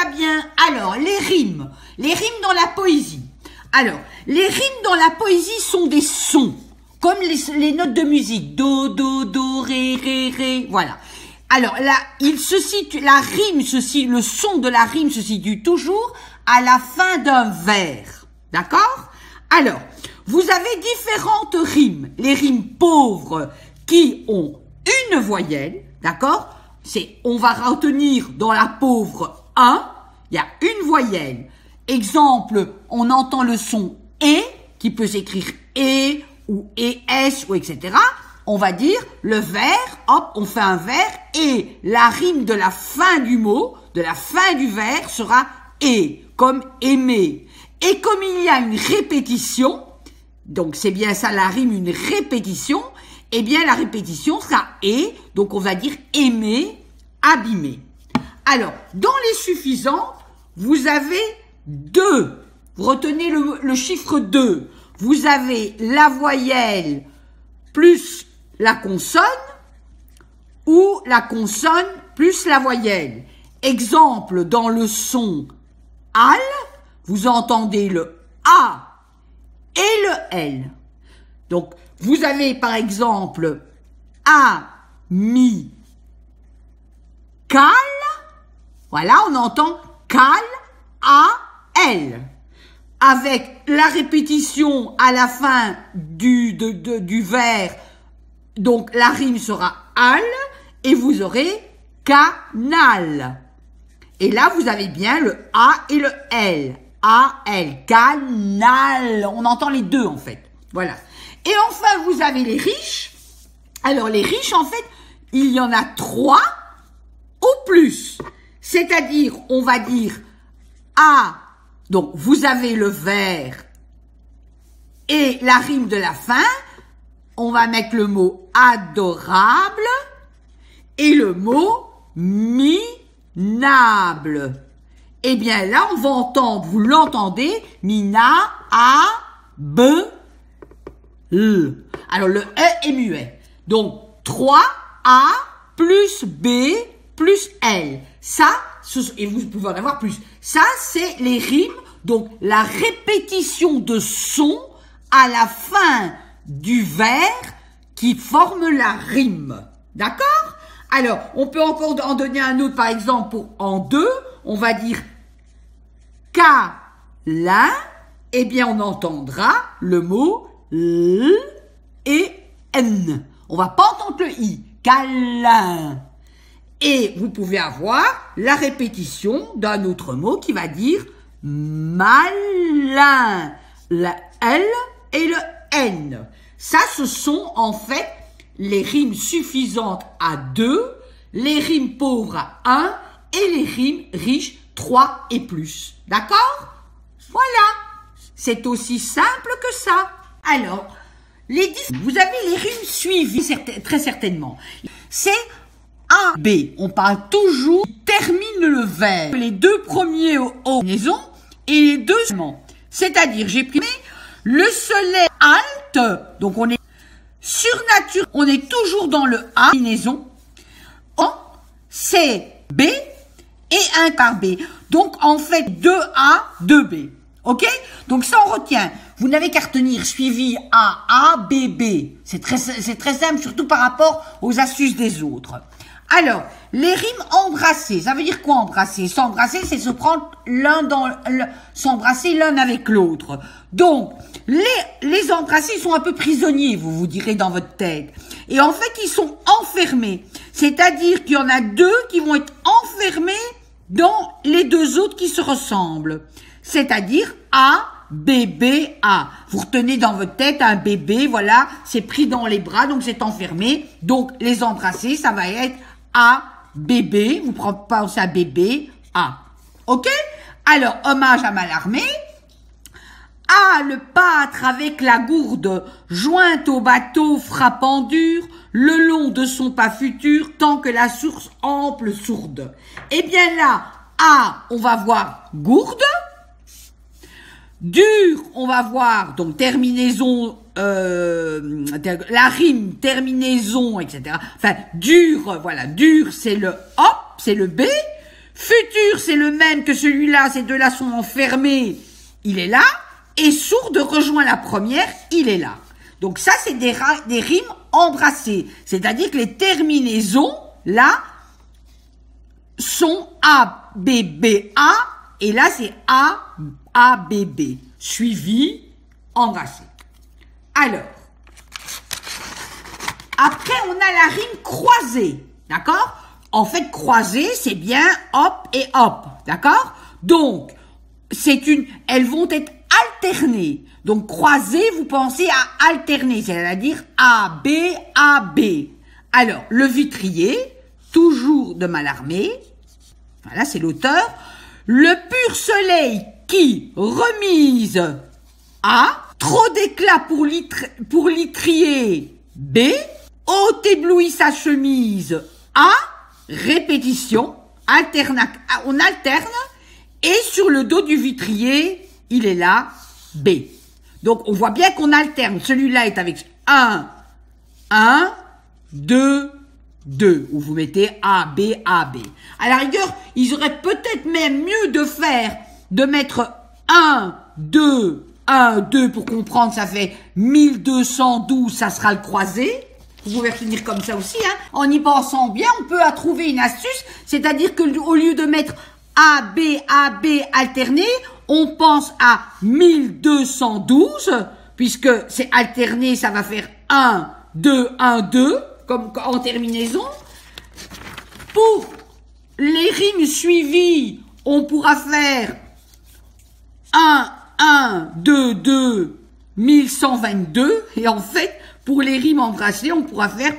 va bien. Alors, les rimes dans la poésie. Alors, les rimes dans la poésie sont des sons, comme les notes de musique. Do, do, do, ré, ré, ré, voilà. Alors, là, le son de la rime se situe toujours à la fin d'un vers. D'accord? Alors, vous avez différentes rimes. Les rimes pauvres qui ont une voyelle, d'accord? On va retenir dans la pauvre 1, il y a une voyelle. Exemple, on entend le son E, qui peut s'écrire E, ou ES, ou etc. On va dire le vers, hop, on fait un vers, et la rime de la fin du mot, de la fin du vers, sera E, comme aimer. Et comme il y a une répétition, donc c'est bien ça la rime, une répétition, eh bien la répétition sera E, donc on va dire aimer, abîmer. Alors, dans les suffisantes, vous avez 2. Vous retenez le chiffre 2. Vous avez la voyelle plus la consonne ou la consonne plus la voyelle. Exemple, dans le son al, vous entendez le A et le L. Donc, vous avez par exemple amical. Voilà, on entend cal, A, L. Avec la répétition à la fin du vers, donc la rime sera al, et vous aurez canal. Et là, vous avez bien le A et le L. A, L, canal. On entend les deux, en fait. Voilà. Et enfin, vous avez les riches. Alors, les riches, en fait, il y en a 3 ou plus. C'est-à-dire, on va dire A. Donc, vous avez le vers et la rime de la fin. On va mettre le mot adorable et le mot minable. Eh bien, là, on va entendre, vous l'entendez, mina, a, b, l. Alors, le E est muet. Donc, 3A plus B plus L. Ça, et vous pouvez en avoir plus. Ça, c'est les rimes, donc la répétition de sons à la fin du vers qui forme la rime. D'accord? Alors, on peut encore en donner un autre, par exemple, en 2, on va dire câlin, eh bien, on entendra le mot L et N. On va pas entendre le I. Câlin. Et vous pouvez avoir la répétition d'un autre mot qui va dire malin. La L et le N. Ça, ce sont en fait les rimes suffisantes à 2, les rimes pauvres à 1 et les rimes riches 3 et plus. D'accord? Voilà. C'est aussi simple que ça. Alors, vous avez les rimes suivies, très certainement. C'est A, B. On parle toujours, termine le vers. Les 2 premiers au maison et les 2 seulement. C'est-à-dire, j'ai pris le soleil halte, donc on est surnaturel, on est toujours dans le A, combinaison. C'est B et 1 par B. Donc, en fait, 2A, 2B. OK? Donc, ça, on retient. Vous n'avez qu'à retenir suivi A, B, B. C'est très simple, surtout par rapport aux astuces des autres. Alors, les rimes embrassées. Ça veut dire quoi embrasser? S'embrasser, c'est se prendre s'embrasser l'un avec l'autre. Donc, les embrassés sont un peu prisonniers, vous direz dans votre tête. Et en fait, ils sont enfermés. C'est-à-dire qu'il y en a 2 qui vont être enfermés dans les 2 autres qui se ressemblent. C'est-à-dire A, B, B, A. Vous retenez dans votre tête un bébé, voilà, c'est pris dans les bras, donc c'est enfermé. Donc, les embrassés, ça va être A, bébé, vous pensez à bébé, A. OK? Alors, hommage à Mallarmé. A, le pâtre avec la gourde, jointe au bateau frappant dur, le long de son pas futur, tant que la source ample sourde. Eh bien là, A, on va voir gourde. Dur, on va voir, donc terminaison, la rime, terminaison, etc. Enfin, dur, voilà, dur, c'est le hop, c'est le B. Futur, c'est le même que celui-là, ces deux-là sont enfermés, il est là. Et sourde rejoint la première, il est là. Donc ça, c'est des rimes embrassées. C'est-à-dire que les terminaisons, là, sont A, B, B, A. Et là, c'est A, A, B, B. Suivi, embrassé. Alors, après, on a la rime croisée. D'accord? En fait, croisée, c'est bien hop et hop. D'accord? Donc, elles vont être alternées. Donc, croisée, vous pensez à alterner, c'est-à-dire A, B, A, B. Alors, le vitrier, toujours de Mallarmé. Voilà, c'est l'auteur. Le pur soleil qui remise A. Trop d'éclat pour l'étrier B. Haute éblouit sa chemise A. Répétition. On alterne. Et sur le dos du vitrier, il est là, B. Donc, on voit bien qu'on alterne. Celui-là est avec 1, 2, 2. Où vous mettez A, B, A, B. À la rigueur, ils auraient peut-être même mieux de mettre 1, 2, 1, 2 pour comprendre, ça fait 1212, ça sera le croisé. Vous pouvez retenir comme ça aussi, hein. En y pensant bien, on peut trouver une astuce, c'est-à-dire que au lieu de mettre A, B alterné, on pense à 1212, puisque c'est alterné, ça va faire 1, 2, 1, 2, comme en terminaison. Pour les rimes suivies, on pourra faire 1, 2, 2, 1122, et en fait, pour les rimes embrassées, on pourra faire,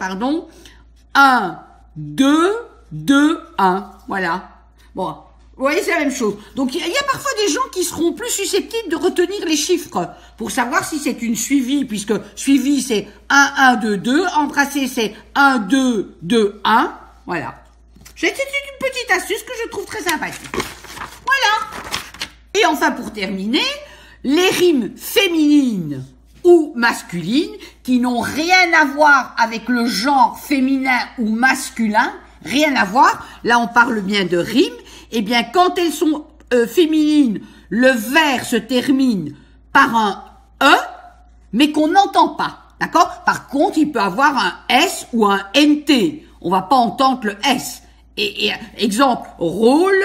1, 2, 2, 1. Voilà. Bon, vous voyez, c'est la même chose. Donc, il y a parfois des gens qui seront plus susceptibles de retenir les chiffres pour savoir si c'est une suivie, puisque suivie, c'est 1, 2, 2. Embrassé, c'est 1, 2, 2, 1. Voilà. C'est une petite astuce que je trouve très sympathique. Voilà. Et enfin, pour terminer, les rimes féminines ou masculines qui n'ont rien à voir avec le genre féminin ou masculin, rien à voir. Là, on parle bien de rimes. Eh bien, quand elles sont féminines, le vers se termine par un E, mais qu'on n'entend pas. D'accord? Par contre, il peut avoir un S ou un NT. On va pas entendre le S. Et exemple, rôle.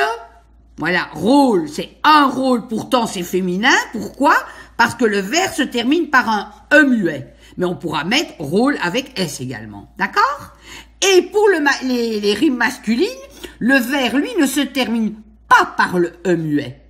Voilà, rôle, c'est un rôle, pourtant c'est féminin. Pourquoi? Parce que le vers se termine par un E muet. Mais on pourra mettre rôle avec S également. D'accord? Et pour les rimes masculines, le vers, lui, ne se termine pas par le E muet.